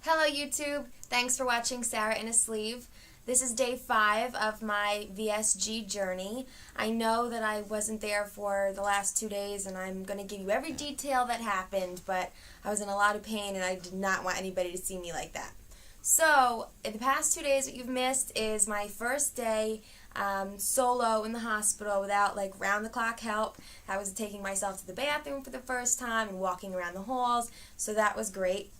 Hello YouTube, thanks for watching Sarah in a Sleeve. This is day 5 of my VSG journey. I know that I wasn't there for the last 2 days and I'm going to give you every detail that happened, but I was in a lot of pain and I did not want anybody to see me like that. So, in the past 2 days, what you've missed is my first day solo in the hospital without like round-the-clock help. I was taking myself to the bathroom for the first time and walking around the halls, so that was great.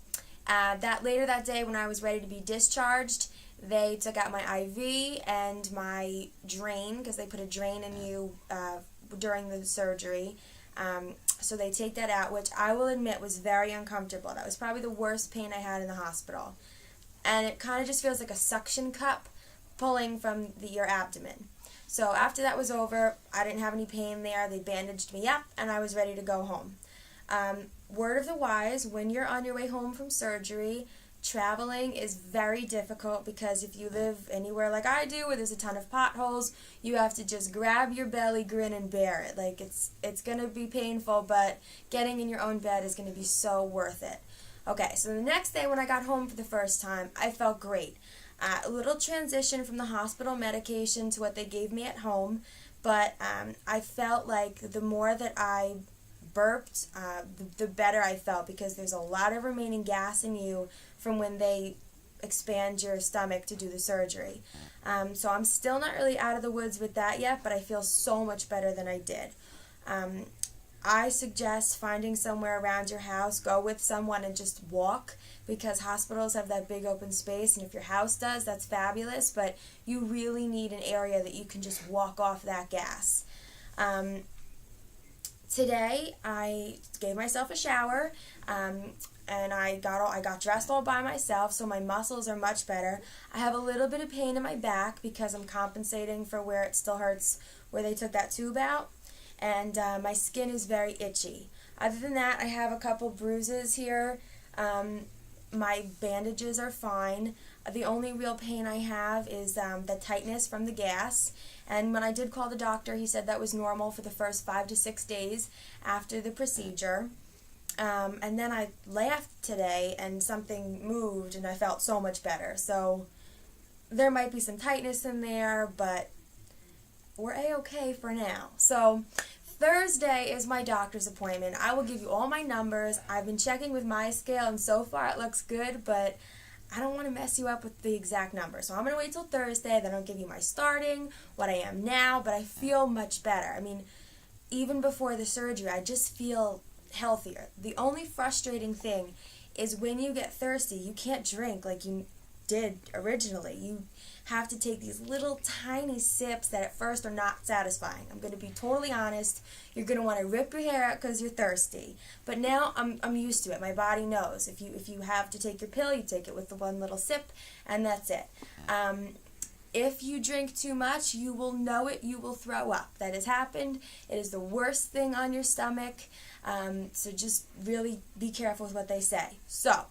Later that day, when I was ready to be discharged, they took out my IV and my drain, because they put a drain in you during the surgery. So they take that out, which I will admit was very uncomfortable. That was probably the worst pain I had in the hospital. And it kind of just feels like a suction cup pulling from your abdomen. So after that was over, I didn't have any pain there. They bandaged me up, and I was ready to go home. Word of the wise, when you're on your way home from surgery, traveling is very difficult, because if you live anywhere like I do where there's a ton of potholes, you have to just grab your belly, grin, and bear it. Like, it's going to be painful, but getting in your own bed is going to be so worth it. Okay, so the next day when I got home for the first time, I felt great. A little transition from the hospital medication to what they gave me at home, but I felt like the more that I burped, the better I felt, because there's a lot of remaining gas in you from when they expand your stomach to do the surgery. So I'm still not really out of the woods with that yet, but I feel so much better than I did. I suggest finding somewhere around your house, go with someone and just walk, because hospitals have that big open space, and if your house does, that's fabulous, but you really need an area that you can just walk off that gas. Today, I gave myself a shower, and I got dressed all by myself, so my muscles are much better. I have a little bit of pain in my back because I'm compensating for where it still hurts where they took that tube out, and my skin is very itchy. Other than that, I have a couple bruises here. My bandages are fine. The only real pain I have is the tightness from the gas. And when I did call the doctor, he said that was normal for the first 5 to 6 days after the procedure. And then I laughed today and something moved and I felt so much better. So there might be some tightness in there, but we're A-okay for now. So Thursday is my doctor's appointment. I will give you all my numbers. I've been checking with my scale, and so far it looks good, but I don't want to mess you up with the exact number. So I'm going to wait till Thursday, then I'll give you my starting, what I am now, but I feel much better. I mean, even before the surgery, I just feel healthier. The only frustrating thing is when you get thirsty, you can't drink like you did originally. You have to take these little tiny sips that at first are not satisfying. I'm going to be totally honest. You're going to want to rip your hair out because you're thirsty. But now I'm used to it. My body knows. If you have to take your pill, you take it with the one little sip, and that's it. If you drink too much, you will know it. You will throw up. That has happened. It is the worst thing on your stomach. So just really be careful with what they say. So,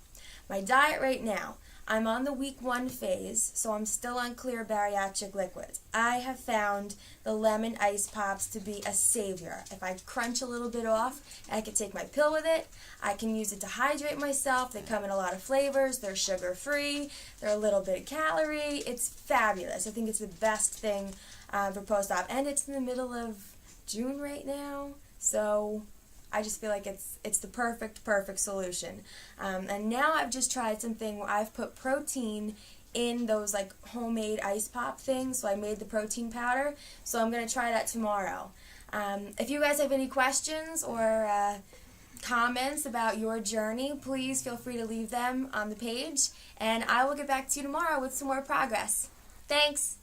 my diet right now. I'm on the week 1 phase, so I'm still on clear bariatric liquids. I have found the lemon ice pops to be a savior. If I crunch a little bit off, I can take my pill with it. I can use it to hydrate myself. They come in a lot of flavors. They're sugar-free. They're a little bit calorie. It's fabulous. I think it's the best thing for post-op. And it's in the middle of June right now, so I just feel like it's the perfect solution. And now I've just tried something where I've put protein in those like homemade ice pop things. So I made the protein powder. So I'm going to try that tomorrow. If you guys have any questions or comments about your journey, please feel free to leave them on the page. And I will get back to you tomorrow with some more progress. Thanks!